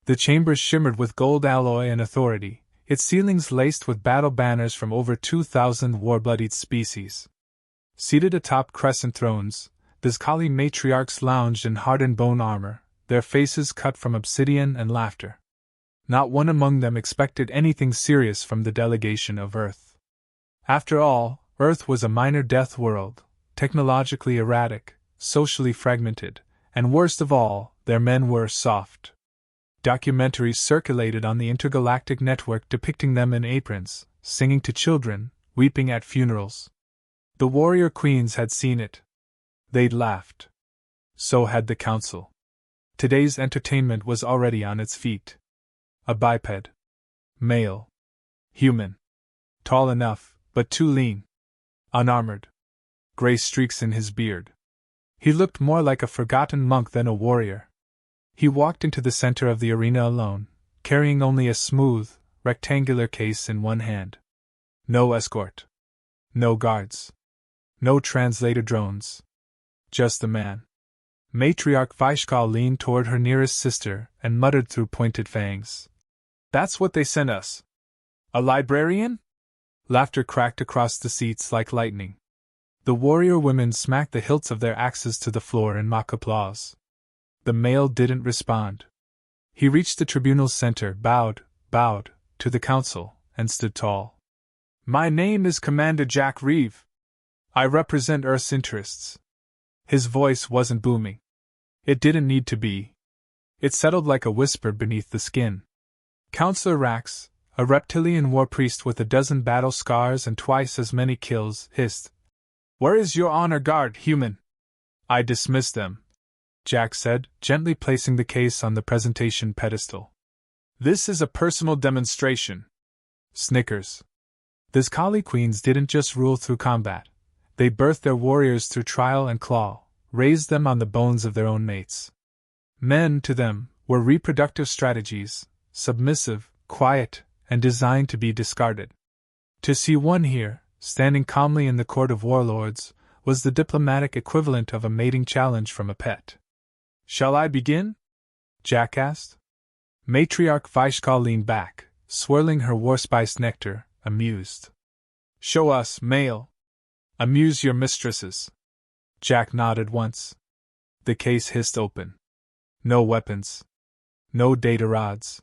The chambers shimmered with gold alloy and authority, its ceilings laced with battle banners from over 2,000 war-bloodied species. Seated atop crescent thrones, these Kali matriarchs lounged in hardened bone armor, their faces cut from obsidian and laughter. Not one among them expected anything serious from the delegation of Earth. After all, Earth was a minor death world, technologically erratic, socially fragmented, and worst of all, their men were soft. Documentaries circulated on the intergalactic network depicting them in aprons, singing to children, weeping at funerals. The warrior queens had seen it. They'd laughed. So had the council. Today's entertainment was already on its feet. A biped. Male. Human. Tall enough, but too lean. Unarmored. Gray streaks in his beard. He looked more like a forgotten monk than a warrior. He walked into the center of the arena alone, carrying only a smooth, rectangular case in one hand. No escort. No guards. No translator drones. Just the man. Matriarch Vaishkal leaned toward her nearest sister and muttered through pointed fangs. "That's what they sent us. A librarian?" Laughter cracked across the seats like lightning. The warrior women smacked the hilts of their axes to the floor in mock applause. The male didn't respond. He reached the tribunal's center, bowed to the council, and stood tall. "My name is Commander Jack Reeve. I represent Earth's interests." His voice wasn't booming. It didn't need to be. It settled like a whisper beneath the skin. Counselor Rax, a reptilian war priest with a dozen battle scars and twice as many kills, hissed, "Where is your honor guard, human?" "I dismissed them," Jack said, gently placing the case on the presentation pedestal. "This is a personal demonstration." Snickers. These Kali queens didn't just rule through combat. They birthed their warriors through trial and claw, raised them on the bones of their own mates. Men, to them, were reproductive strategies, submissive, quiet, and designed to be discarded. To see one here, standing calmly in the court of warlords, was the diplomatic equivalent of a mating challenge from a pet. "Shall I begin?" Jack asked. Matriarch Vaishkal leaned back, swirling her war-spiced nectar, amused. "Show us, male. Amuse your mistresses." Jack nodded once. The case hissed open. No weapons. No data rods.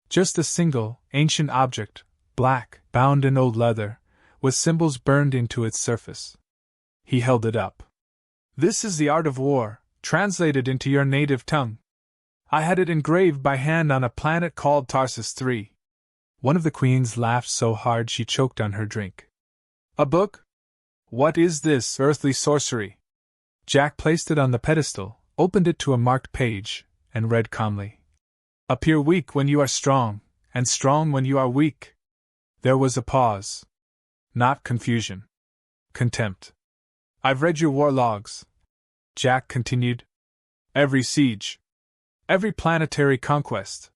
Just a single, ancient object, black, bound in old leather, with symbols burned into its surface. He held it up. "This is the art of war, translated into your native tongue. I had it engraved by hand on a planet called Tarsus III. One of the queens laughed so hard she choked on her drink. "A book? What is this earthly sorcery?" Jack placed it on the pedestal, opened it to a marked page, and read calmly. "Appear weak when you are strong, and strong when you are weak." There was a pause. Not confusion. Contempt. "I've read your war logs," Jack continued. "Every siege. Every planetary conquest.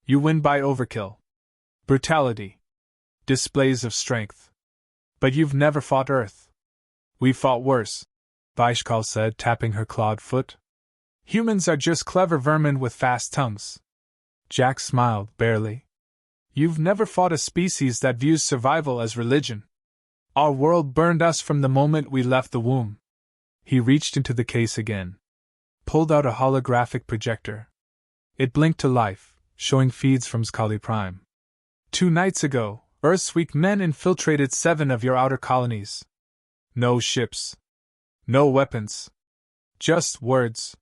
You win by overkill. Brutality. Displays of strength. But you've never fought Earth." "We fought worse," Vaishkal said, tapping her clawed foot. "Humans are just clever vermin with fast tongues." Jack smiled, barely. "You've never fought a species that views survival as religion. Our world burned us from the moment we left the womb." He reached into the case again. Pulled out a holographic projector. It blinked to life, showing feeds from Skali Prime. 2 nights ago, Earth's weak men infiltrated 7 of your outer colonies. No ships. No weapons. Just words.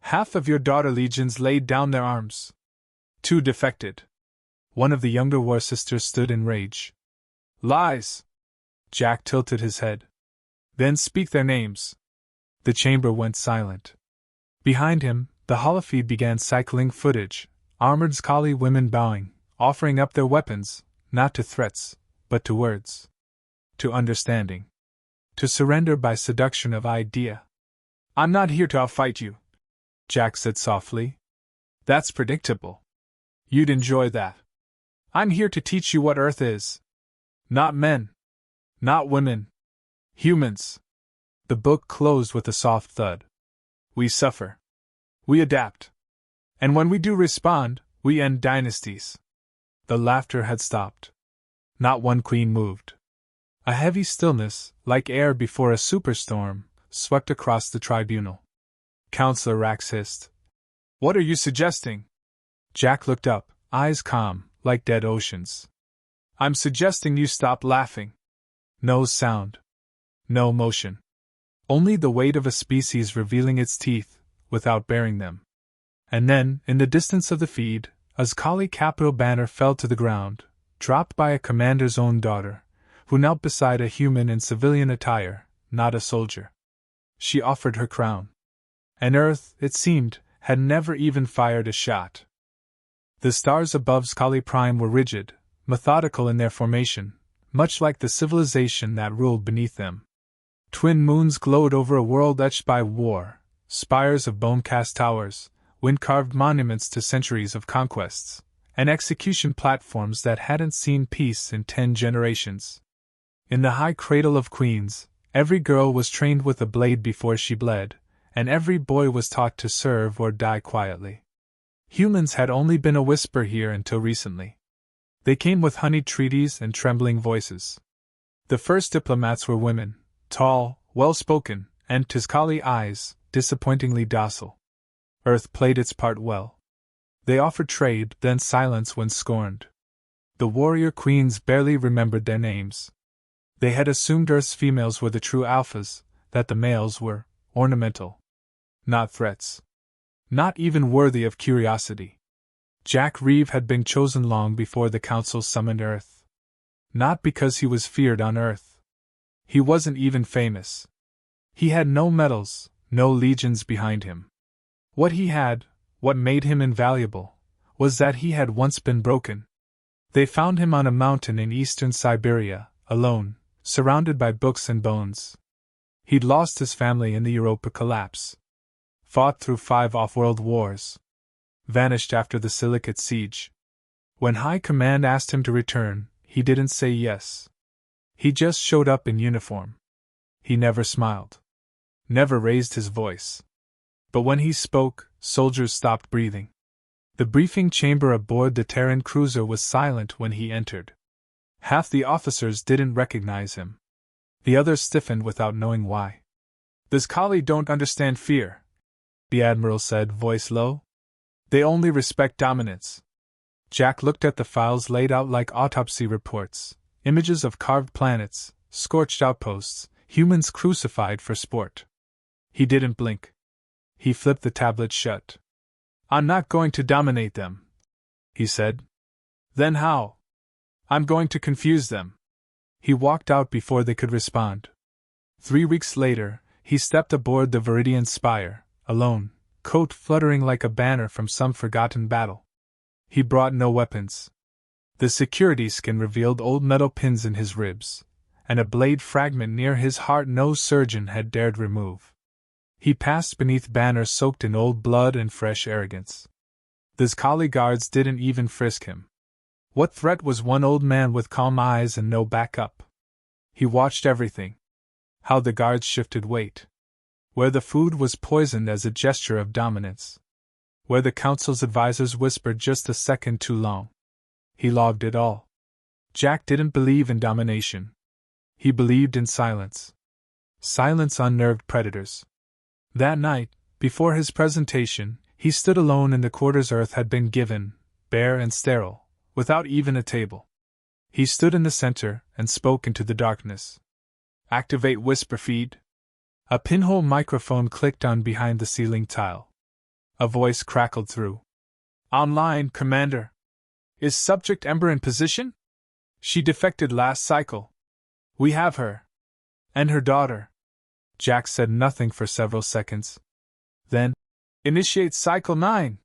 Half of your daughter legions laid down their arms. 2 defected. One of the younger war sisters stood in rage. "Lies!" Jack tilted his head. "Then speak their names." The chamber went silent. Behind him, the holofeed began cycling footage, armored Skali women bowing, offering up their weapons, not to threats, but to words. To understanding. To surrender by seduction of idea. "I'm not here to outfight you," Jack said softly. "That's predictable. You'd enjoy that. I'm here to teach you what Earth is. Not men. Not women. Humans." The book closed with a soft thud. "We suffer. We adapt. And when we do respond, We end dynasties. The laughter had stopped. Not one queen moved. A heavy stillness, like air before a superstorm, swept across the tribunal. Counselor Rax hissed. What are you suggesting? Jack looked up, eyes calm, like dead oceans. I'm suggesting you stop laughing. No sound. No motion. Only the weight of a species revealing its teeth, without baring them. And then, in the distance of the feed, a Kali capital banner fell to the ground, dropped by a commander's own daughter, who knelt beside a human in civilian attire, not a soldier. She offered her crown. And Earth, it seemed, had never even fired a shot. The stars above Scully Prime were rigid, methodical in their formation, much like the civilization that ruled beneath them. Twin moons glowed over a world etched by war, spires of bone-cast towers, wind-carved monuments to centuries of conquests, and execution platforms that hadn't seen peace in 10 generations. In the high cradle of queens, every girl was trained with a blade before she bled, and every boy was taught to serve or die quietly. Humans had only been a whisper here until recently. They came with honeyed treaties and trembling voices. The first diplomats were women, tall, well-spoken, and Tizkali eyes, disappointingly docile. Earth played its part well. They offered trade, then silence when scorned. The warrior queens barely remembered their names. They had assumed Earth's females were the true alphas, that the males were ornamental. Not threats. Not even worthy of curiosity. Jack Reeve had been chosen long before the Council summoned Earth. Not because he was feared on Earth. He wasn't even famous. He had no medals, no legions behind him. What he had, what made him invaluable, was that he had once been broken. They found him on a mountain in eastern Siberia, alone, surrounded by books and bones. He'd lost his family in the Europa collapse. Fought through 5 off-world wars. Vanished after the Silicate siege. When High Command asked him to return, he didn't say yes. He just showed up in uniform. He never smiled. Never raised his voice. But when he spoke, soldiers stopped breathing. The briefing chamber aboard the Terran cruiser was silent when he entered. Half the officers didn't recognize him. The others stiffened without knowing why. "This Kali don't understand fear," the Admiral said, voice low. "They only respect dominance." Jack looked at the files laid out like autopsy reports, images of carved planets, scorched outposts, humans crucified for sport. He didn't blink. He flipped the tablet shut. "I'm not going to dominate them," he said. "Then how?" "I'm going to confuse them." He walked out before they could respond. 3 weeks later, he stepped aboard the Viridian Spire, alone, coat fluttering like a banner from some forgotten battle. He brought no weapons. The security skin revealed old metal pins in his ribs, and a blade fragment near his heart no surgeon had dared remove. He passed beneath banners soaked in old blood and fresh arrogance. The Kali guards didn't even frisk him. What threat was one old man with calm eyes and no backup? He watched everything. How the guards shifted weight. Where the food was poisoned as a gesture of dominance. Where the council's advisors whispered just a second too long. He logged it all. Jack didn't believe in domination. He believed in silence. Silence unnerved predators. That night, before his presentation, he stood alone in the quarters Earth had been given, bare and sterile, without even a table. He stood in the center and spoke into the darkness. "Activate whisper feed." A pinhole microphone clicked on behind the ceiling tile. A voice crackled through. "Online, Commander. Is Subject Ember in position? She defected last cycle. We have her. And her daughter." Jack said nothing for several seconds. Then, "Initiate Cycle 9."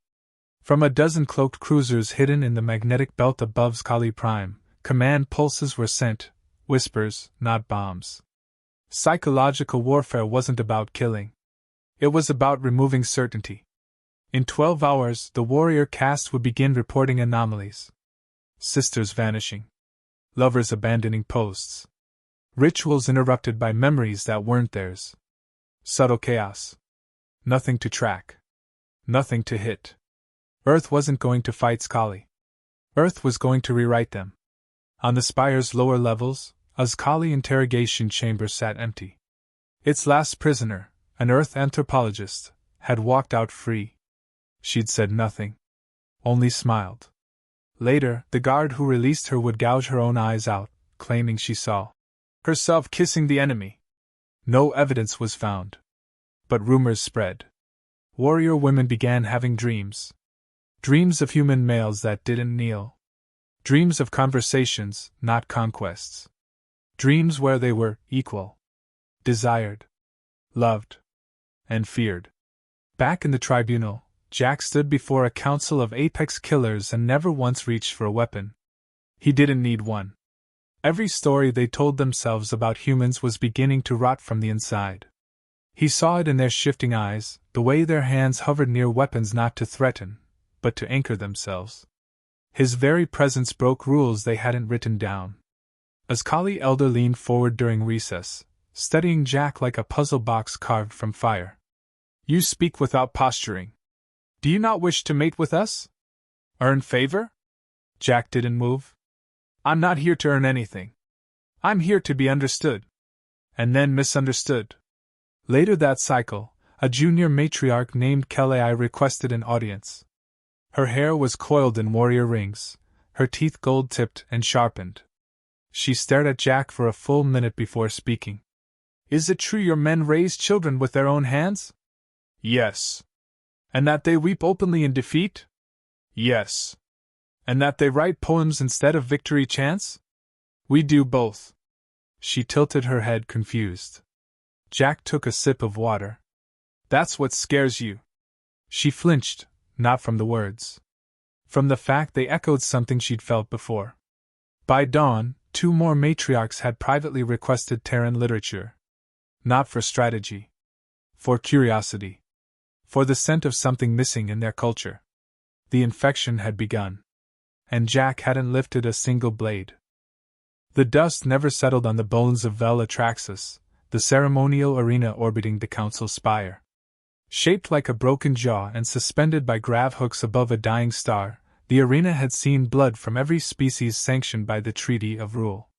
From a dozen cloaked cruisers hidden in the magnetic belt above Scully Prime, command pulses were sent, whispers, not bombs. Psychological warfare wasn't about killing. It was about removing certainty. In 12 hours, the warrior caste would begin reporting anomalies. Sisters vanishing. Lovers abandoning posts. Rituals interrupted by memories that weren't theirs. Subtle chaos. Nothing to track. Nothing to hit. Earth wasn't going to fight Scully. Earth was going to rewrite them. On the spire's lower levels, a Scully interrogation chamber sat empty. Its last prisoner, an Earth anthropologist, had walked out free. She'd said nothing. Only smiled. Later, the guard who released her would gouge her own eyes out, claiming she saw herself kissing the enemy. No evidence was found. But rumors spread. Warrior women began having dreams. Dreams of human males that didn't kneel. Dreams of conversations, not conquests. Dreams where they were equal. Desired. Loved. And feared. Back in the tribunal, Jack stood before a council of apex killers and never once reached for a weapon. He didn't need one. Every story they told themselves about humans was beginning to rot from the inside. He saw it in their shifting eyes, the way their hands hovered near weapons not to threaten, but to anchor themselves. His very presence broke rules they hadn't written down. A Scully elder leaned forward during recess, studying Jack like a puzzle box carved from fire. You speak without posturing. Do you not wish to mate with us? Earn favor? Jack didn't move. I'm not here to earn anything. I'm here to be understood. And then misunderstood. Later that cycle, a junior matriarch named Kelly requested an audience. Her hair was coiled in warrior rings, her teeth gold-tipped and sharpened. She stared at Jack for a full minute before speaking. Is it true your men raise children with their own hands? Yes. And that they weep openly in defeat? Yes. And that they write poems instead of victory chants? We do both. She tilted her head confused. Jack took a sip of water. That's what scares you. She flinched, not from the words. From the fact they echoed something she'd felt before. By dawn, 2 more matriarchs had privately requested Terran literature. Not for strategy. For curiosity. For the scent of something missing in their culture. The infection had begun. And Jack hadn't lifted a single blade. The dust never settled on the bones of Vel Atraxas, the ceremonial arena orbiting the council spire. Shaped like a broken jaw and suspended by grav hooks above a dying star, the arena had seen blood from every species sanctioned by the Treaty of Rule.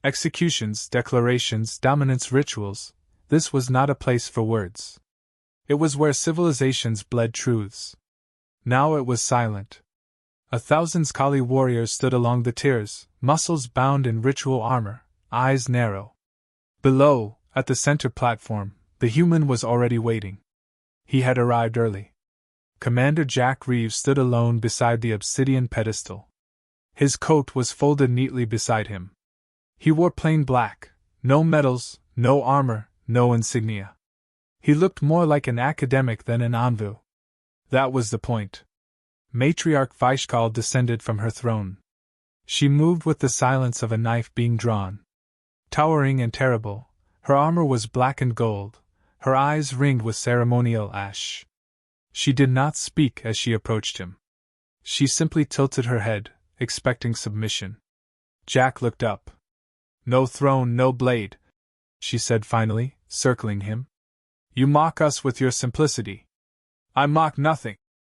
Executions, declarations, dominance rituals, this was not a place for words. It was where civilizations bled truths. Now it was silent. 1,000 Scully warriors stood along the tiers, muscles bound in ritual armor, eyes narrow. Below, at the center platform, the human was already waiting. He had arrived early. Commander Jack Reeves stood alone beside the obsidian pedestal. His coat was folded neatly beside him. He wore plain black, no medals, no armor, no insignia. He looked more like an academic than an envoy. That was the point. Matriarch Vaishkal descended from her throne. She moved with the silence of a knife being drawn. Towering and terrible, her armor was black and gold, her eyes ringed with ceremonial ash. She did not speak as she approached him. She simply tilted her head, expecting submission. Jack looked up. No throne, no blade, she said finally, circling him. You mock us with your simplicity. I mock nothing,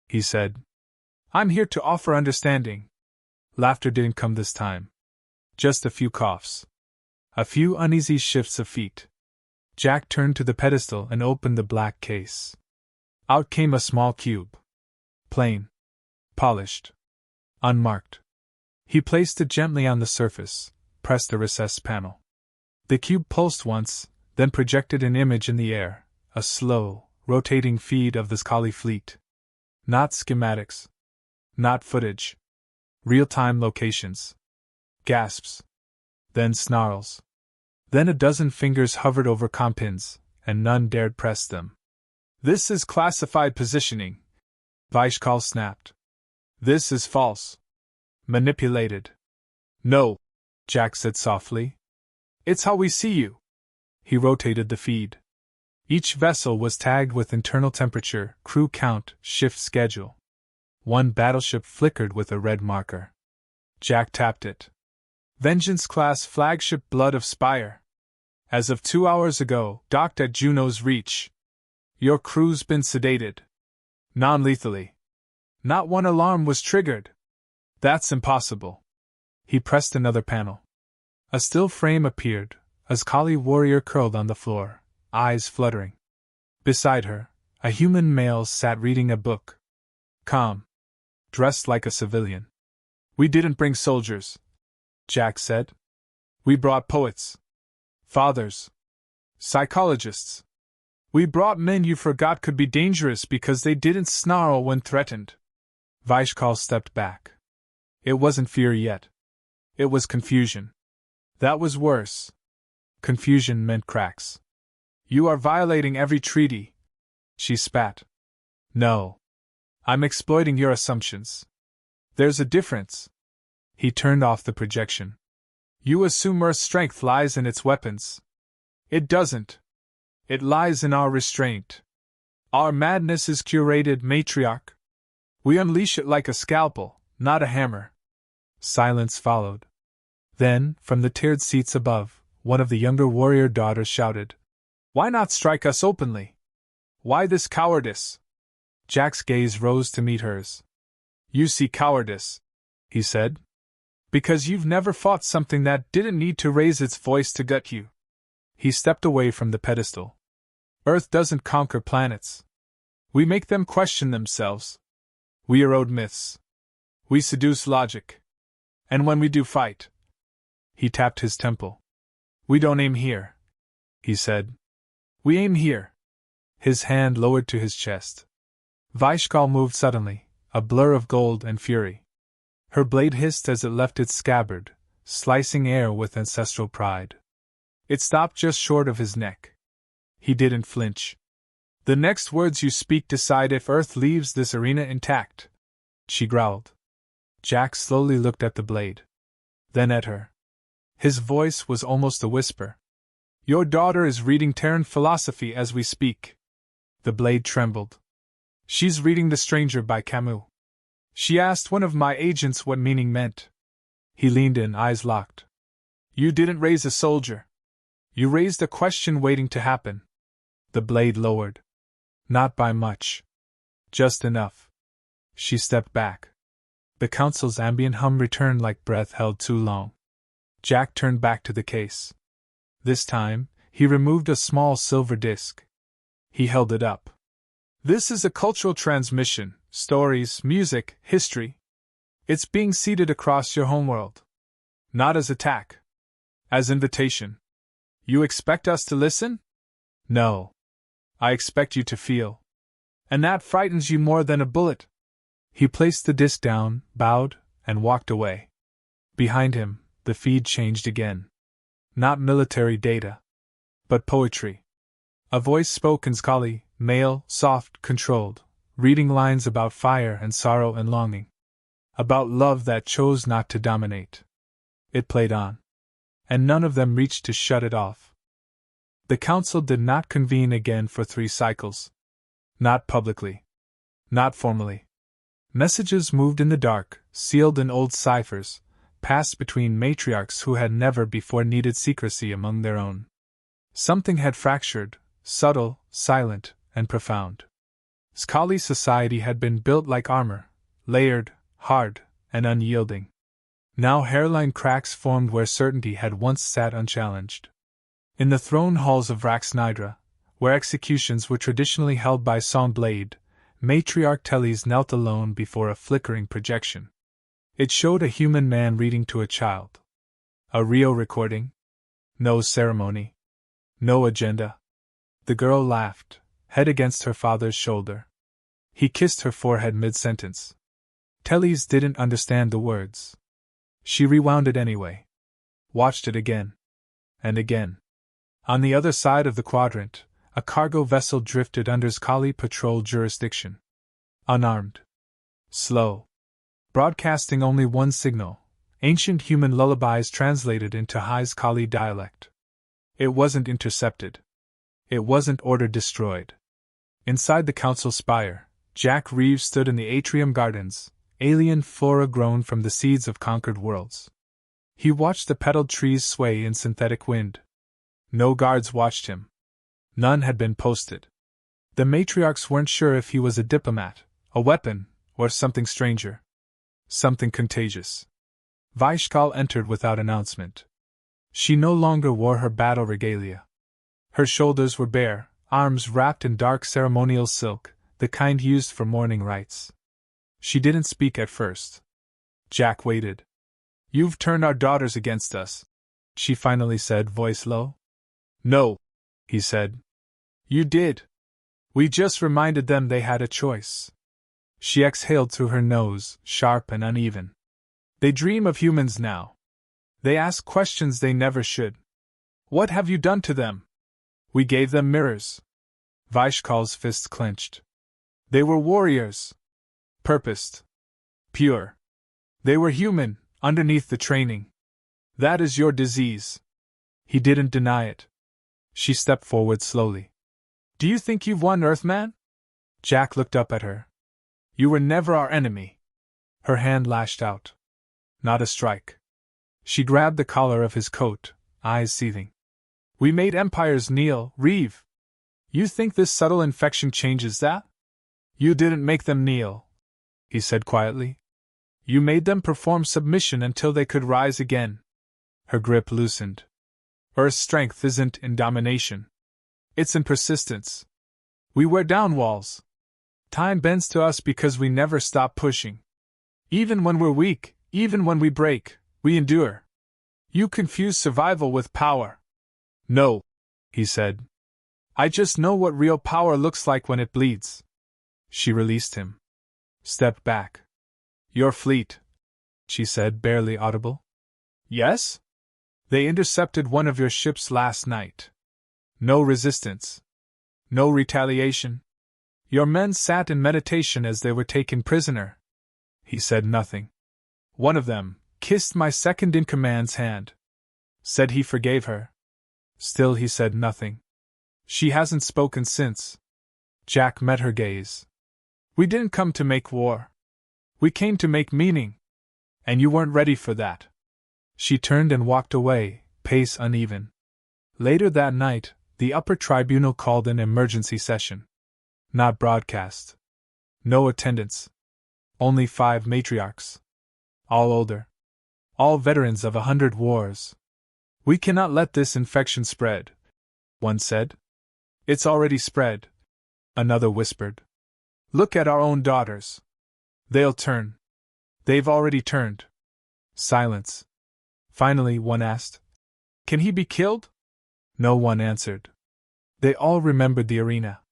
he said. I'm here to offer understanding. Laughter didn't come this time. Just a few coughs. A few uneasy shifts of feet. Jack turned to the pedestal and opened the black case. Out came a small cube. Plain. Polished. Unmarked. He placed it gently on the surface, pressed a recessed panel. The cube pulsed once, then projected an image in the air, a slow, rotating feed of the Scully fleet. Not schematics. Not footage. Real-time locations. Gasps. Then snarls. Then a dozen fingers hovered over compins, and none dared press them. This is classified positioning, Vaishkal snapped. This is false. Manipulated. No, Jack said softly. It's how we see you. He rotated the feed. Each vessel was tagged with internal temperature, crew count, shift schedule. One battleship flickered with a red marker. Jack tapped it. Vengeance-class flagship Blood of Spire. As of 2 hours ago, docked at Juno's Reach. Your crew's been sedated. Non-lethally. Not one alarm was triggered. That's impossible. He pressed another panel. A still frame appeared, a Kali warrior curled on the floor, eyes fluttering. Beside her, a human male sat reading a book. Calm. Dressed like a civilian. We didn't bring soldiers, Jack said. We brought poets. Fathers. Psychologists. We brought men you forgot could be dangerous because they didn't snarl when threatened. Vishkal stepped back. It wasn't fear yet. It was confusion. That was worse. Confusion meant cracks. You are violating every treaty. She spat. No. I'm exploiting your assumptions. There's a difference. He turned off the projection. You assume Earth's strength lies in its weapons. It doesn't. It lies in our restraint. Our madness is curated, matriarch. We unleash it like a scalpel, not a hammer. Silence followed. Then, from the tiered seats above, one of the younger warrior daughters shouted, Why not strike us openly? Why this cowardice? Jack's gaze rose to meet hers. You see cowardice, he said. Because you've never fought something that didn't need to raise its voice to gut you. He stepped away from the pedestal. Earth doesn't conquer planets. We make them question themselves. We erode myths. We seduce logic. And when we do fight, he tapped his temple. We don't aim here, he said. We aim here. His hand lowered to his chest. Vishkal moved suddenly, a blur of gold and fury. Her blade hissed as it left its scabbard, slicing air with ancestral pride. It stopped just short of his neck. He didn't flinch. The next words you speak decide if Earth leaves this arena intact, she growled. Jack slowly looked at the blade. Then at her. His voice was almost a whisper. Your daughter is reading Terran philosophy as we speak. The blade trembled. She's reading The Stranger by Camus. She asked one of my agents what meaning meant. He leaned in, eyes locked. You didn't raise a soldier. You raised a question waiting to happen. The blade lowered. Not by much. Just enough. She stepped back. The council's ambient hum returned like breath held too long. Jack turned back to the case. This time, he removed a small silver disc. He held it up. This is a cultural transmission, stories, music, history. It's being seeded across your homeworld. Not as attack. As invitation. You expect us to listen? No. I expect you to feel. And that frightens you more than a bullet. He placed the disc down, bowed, and walked away. Behind him, the feed changed again. Not military data, but poetry. A voice spoke in Skali, male, soft, controlled, reading lines about fire and sorrow and longing. About love that chose not to dominate. It played on. And none of them reached to shut it off. The council did not convene again for 3 cycles. Not publicly. Not formally. Messages moved in the dark, sealed in old ciphers, passed between matriarchs who had never before needed secrecy among their own. Something had fractured, subtle, silent, and profound. Skali society had been built like armor, layered, hard, and unyielding. Now hairline cracks formed where certainty had once sat unchallenged. In the throne halls of Raxnidra, where executions were traditionally held by song blade, Matriarch Teles knelt alone before a flickering projection. It showed a human man reading to a child. A Rio recording? No ceremony. No agenda. The girl laughed, head against her father's shoulder. He kissed her forehead mid-sentence. Teles didn't understand the words. She rewound it anyway. Watched it again. And again. On the other side of the quadrant, a cargo vessel drifted under Skali patrol jurisdiction. Unarmed. Slow. Broadcasting only one signal, ancient human lullabies translated into high Skali dialect. It wasn't intercepted. It wasn't ordered destroyed. Inside the council spire, Jack Reeves stood in the atrium gardens, alien flora grown from the seeds of conquered worlds. He watched the petaled trees sway in synthetic wind. No guards watched him. None had been posted. The matriarchs weren't sure if he was a diplomat, a weapon, Or something stranger. Something contagious. Vaishkal entered without announcement. She no longer wore her battle regalia. Her shoulders were bare, arms wrapped in dark ceremonial silk, the kind used for mourning rites. She didn't speak at first. Jack waited. "You've turned our daughters against us," she finally said, voice low. "No," he said. "You did. We just reminded them they had a choice." She exhaled through her nose, sharp and uneven. "They dream of humans now. They ask questions they never should. What have you done to them?" "We gave them mirrors." Vaishkal's fists clenched. "They were warriors. Purposed. Pure. They were human, underneath the training. That is your disease." He didn't deny it. She stepped forward slowly. "Do you think you've won, Earthman?" Jack looked up at her. "You were never our enemy." Her hand lashed out. Not a strike. She grabbed the collar of his coat, eyes seething. "We made empires kneel, Reeve. You think this subtle infection changes that?" "You didn't make them kneel," he said quietly. "You made them perform submission until they could rise again." Her grip loosened. "Earth's strength isn't in domination. It's in persistence. We wear down walls. Time bends to us because we never stop pushing. Even when we're weak, even when we break, we endure. You confuse survival with power." "No," he said. "I just know what real power looks like when it bleeds." She released him. Stepped back. "Your fleet," she said, barely audible. "Yes? They intercepted one of your ships last night. No resistance. No retaliation. Your men sat in meditation as they were taken prisoner." He said nothing. "One of them kissed my second-in-command's hand. Said he forgave her." Still he said nothing. "She hasn't spoken since." Jack met her gaze. "We didn't come to make war. We came to make meaning. And you weren't ready for that." She turned and walked away, pace uneven. Later that night, the upper tribunal called an emergency session. Not broadcast. No attendance. Only 5 matriarchs. All older. All veterans of 100 wars. "We cannot let this infection spread," one said. "It's already spread," another whispered. "Look at our own daughters. They'll turn. They've already turned." Silence. Finally, one asked, "Can he be killed?" No one answered. They all remembered the arena.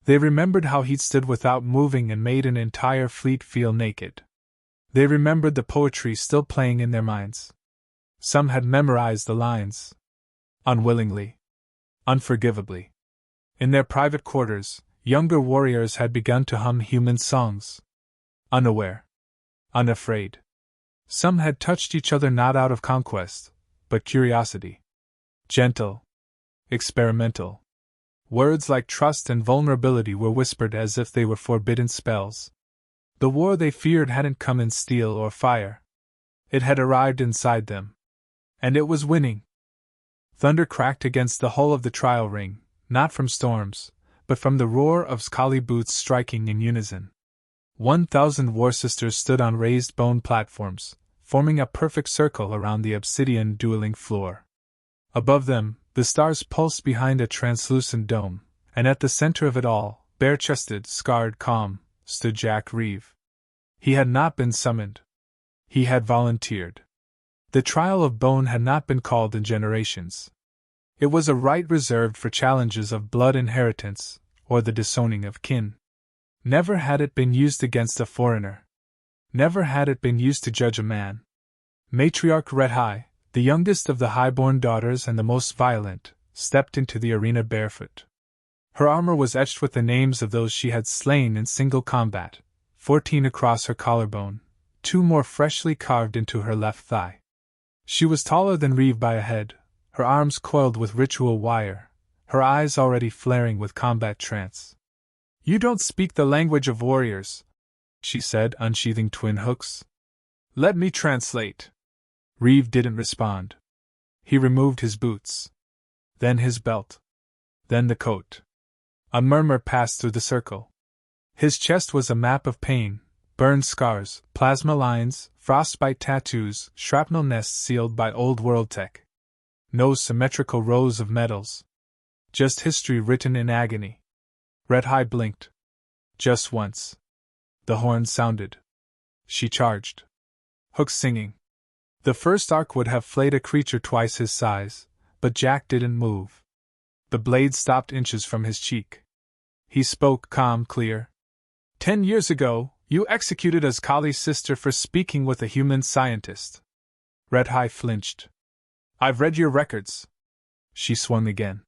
They remembered how he'd stood without moving and made an entire fleet feel naked. They remembered the poetry still playing in their minds. Some had memorized the lines. Unwillingly. Unforgivably. In their private quarters, younger warriors had begun to hum human songs. Unaware. Unafraid. Some had touched each other not out of conquest, but curiosity. Gentle. Experimental. Words like trust and vulnerability were whispered as if they were forbidden spells. The war they feared hadn't come in steel or fire. It had arrived inside them. And it was winning. Thunder cracked against the hull of the trial ring, not from storms, but from the roar of Skali boots striking in unison. 1,000 war sisters stood on raised bone platforms, forming a perfect circle around the obsidian dueling floor. Above them, the stars pulsed behind a translucent dome, and at the center of it all, bare-chested, scarred, calm, stood Jack Reeve. He had not been summoned. He had volunteered. The trial of bone had not been called in generations. It was a right reserved for challenges of blood inheritance, or the disowning of kin. Never had it been used against a foreigner. Never had it been used to judge a man. Matriarch Red High, the youngest of the highborn daughters and the most violent, stepped into the arena barefoot. Her armor was etched with the names of those she had slain in single combat, 14 across her collarbone, 2 more freshly carved into her left thigh. She was taller than Reeve by a head, her arms coiled with ritual wire, her eyes already flaring with combat trance. "You don't speak the language of warriors," she said, unsheathing twin hooks. "Let me translate." Reeve didn't respond. He removed his boots. Then his belt. Then the coat. A murmur passed through the circle. His chest was a map of pain, Burn scars, plasma lines, frostbite tattoos, shrapnel nests sealed by old world tech. No symmetrical rows of medals. Just history written in agony. Red High blinked. Just once. The horn sounded. She charged. Hooks singing. The first arc would have flayed a creature twice his size, but Jack didn't move. The blade stopped inches from his cheek. He spoke calm, clear. 10 years ago, you executed Azkali's sister for speaking with a human scientist. Red High flinched. I've read your records. She swung again.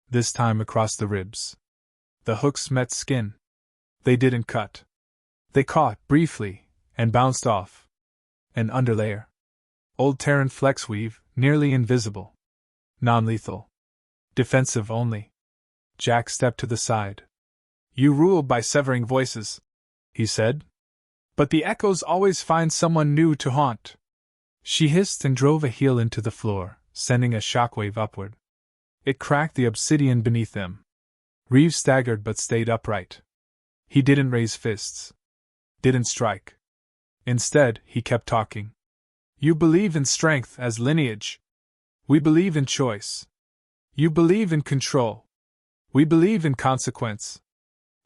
This time across the ribs. The hooks met skin. They didn't cut. They caught, briefly, and bounced off. An underlayer. Old Terran flexweave, nearly invisible. Non-lethal. Defensive only. Jack stepped to the side. You rule by severing voices, he said. But the echoes always find someone new to haunt. She hissed and drove a heel into the floor, sending a shockwave upward. It cracked the obsidian beneath them. Reeves staggered but stayed upright. He didn't raise fists. Didn't strike. Instead, he kept talking. You believe in strength as lineage. We believe in choice. You believe in control. We believe in consequence.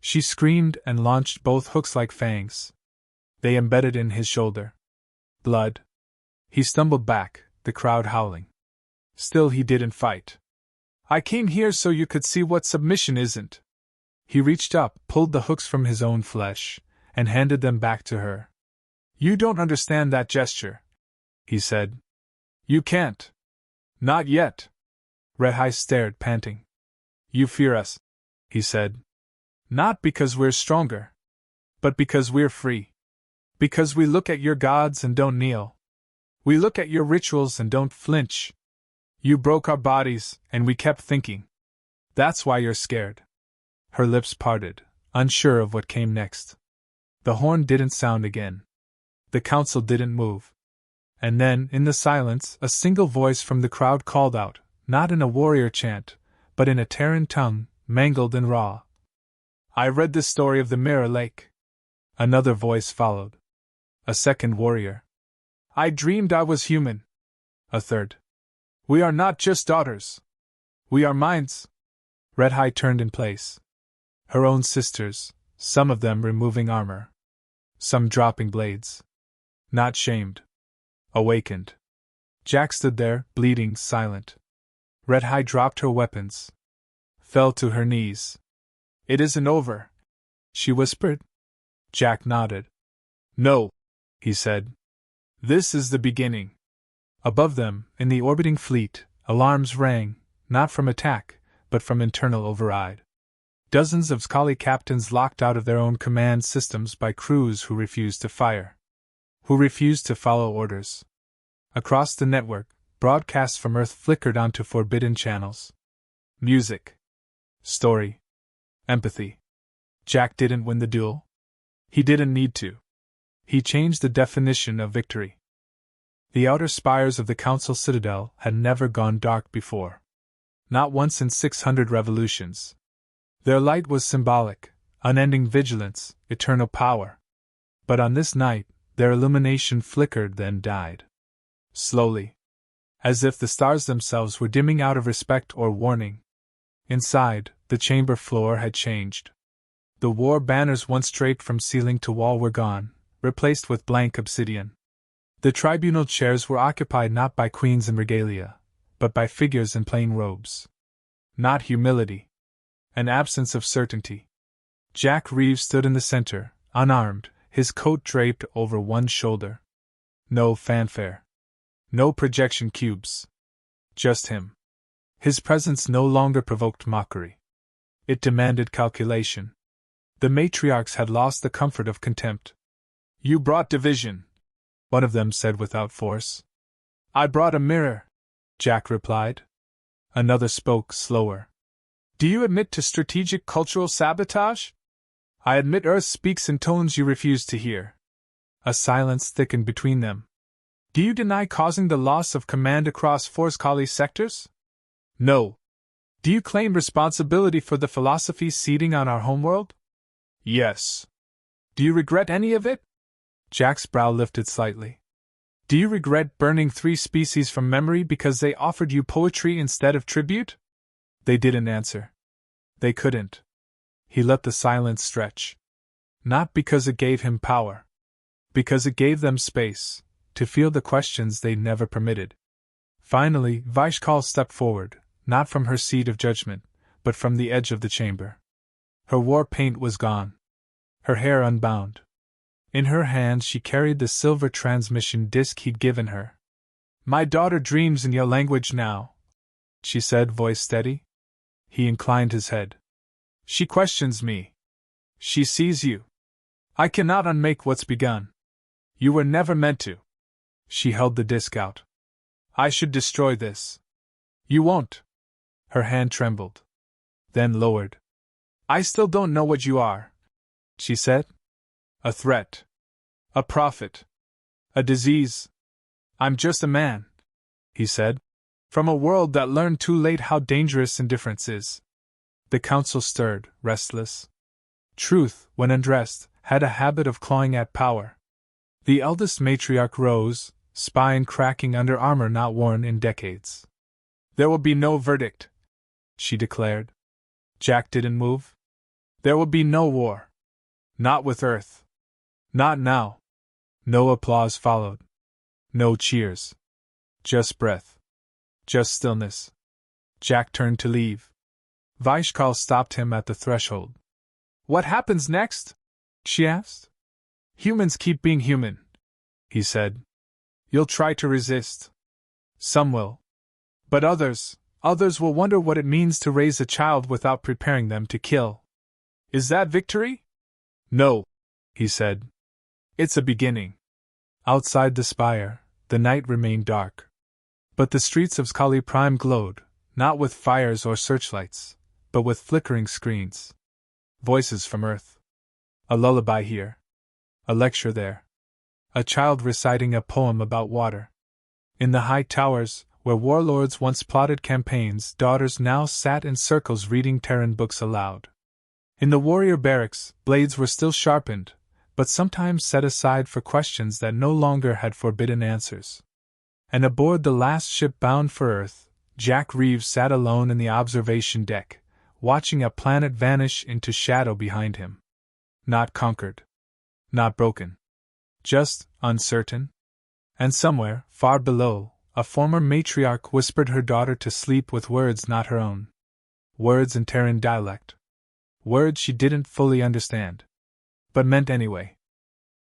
She screamed and launched both hooks like fangs. They embedded in his shoulder. Blood. He stumbled back, the crowd howling. Still he didn't fight. I came here so you could see what submission isn't. He reached up, pulled the hooks from his own flesh, and handed them back to her. You don't understand that gesture, he said. You can't. Not yet. Red High stared, panting. You fear us, he said. Not because we're stronger, but because we're free. Because we look at your gods and don't kneel. We look at your rituals and don't flinch. You broke our bodies, and we kept thinking. That's why you're scared. Her lips parted, unsure of what came next. The horn didn't sound again. The council didn't move. And then, in the silence, a single voice from the crowd called out, not in a warrior chant, but in a Terran tongue, mangled and raw. I read the story of the Mirror Lake. Another voice followed. A second warrior. I dreamed I was human. A third. We are not just daughters. We are minds. Red High turned in place. Her own sisters, some of them removing armor. Some dropping blades. Not shamed. Awakened. Jack stood there, bleeding, silent. Red High dropped her weapons. Fell to her knees. It isn't over, she whispered. Jack nodded. No, he said. This is the beginning. Above them, in the orbiting fleet, alarms rang, not from attack, but from internal override. Dozens of Skali captains locked out of their own command systems by crews who refused to fire. Who refused to follow orders. Across the network, broadcasts from Earth flickered onto forbidden channels. Music. Story. Empathy. Jack didn't win the duel. He didn't need to. He changed the definition of victory. The outer spires of the Council Citadel had never gone dark before. Not once in 600 revolutions. Their light was symbolic, unending vigilance, eternal power. But on this night, their illumination flickered then died. Slowly. As if the stars themselves were dimming out of respect or warning. Inside, the chamber floor had changed. The war banners once draped from ceiling to wall were gone, replaced with blank obsidian. The tribunal chairs were occupied not by queens in regalia, but by figures in plain robes. Not humility. An absence of certainty. Jack Reeves stood in the center, unarmed, his coat draped over one shoulder. No fanfare. No projection cubes. Just him. His presence no longer provoked mockery. It demanded calculation. The matriarchs had lost the comfort of contempt. You brought division, one of them said without force. I brought a mirror, Jack replied. Another spoke slower. Do you admit to strategic cultural sabotage? I admit Earth speaks in tones you refuse to hear. A silence thickened between them. Do you deny causing the loss of command across 4 Skali sectors? No. Do you claim responsibility for the philosophy seeding on our homeworld? Yes. Do you regret any of it? Jack's brow lifted slightly. Do you regret burning 3 species from memory because they offered you poetry instead of tribute? They didn't answer. They couldn't. He let the silence stretch. Not because it gave him power. Because it gave them space, to feel the questions they never permitted. Finally, Vaishkal stepped forward, not from her seat of judgment, but from the edge of the chamber. Her war paint was gone. Her hair unbound. In her hand she carried the silver transmission disc he'd given her. My daughter dreams in your language now, she said, voice steady. He inclined his head. She questions me. She sees you. I cannot unmake what's begun. You were never meant to. She held the disc out. I should destroy this. You won't. Her hand trembled. Then lowered. I still don't know what you are, she said. A threat. A prophet. A disease. I'm just a man, he said, from a world that learned too late how dangerous indifference is. The council stirred, restless. Truth, when undressed, had a habit of clawing at power. The eldest matriarch rose, spine cracking under armor not worn in decades. There will be no verdict, she declared. Jack didn't move. There will be no war. Not with Earth. Not now. No applause followed. No cheers. Just breath. Just stillness. Jack turned to leave. Vaishkal stopped him at the threshold. What happens next? She asked. Humans keep being human, he said. You'll try to resist. Some will. But others will wonder what it means to raise a child without preparing them to kill. Is that victory? No, he said. It's a beginning. Outside the spire, the night remained dark. But the streets of Skali Prime glowed, not with fires or searchlights, but with flickering screens. Voices from Earth. A lullaby here. A lecture there. A child reciting a poem about water. In the high towers, where warlords once plotted campaigns, daughters now sat in circles reading Terran books aloud. In the warrior barracks, blades were still sharpened, but sometimes set aside for questions that no longer had forbidden answers. And aboard the last ship bound for Earth, Jack Reeves sat alone in the observation deck, watching a planet vanish into shadow behind him. Not conquered. Not broken. Just uncertain. And somewhere, far below, a former matriarch whispered her daughter to sleep with words not her own. Words in Terran dialect. Words she didn't fully understand. But meant anyway.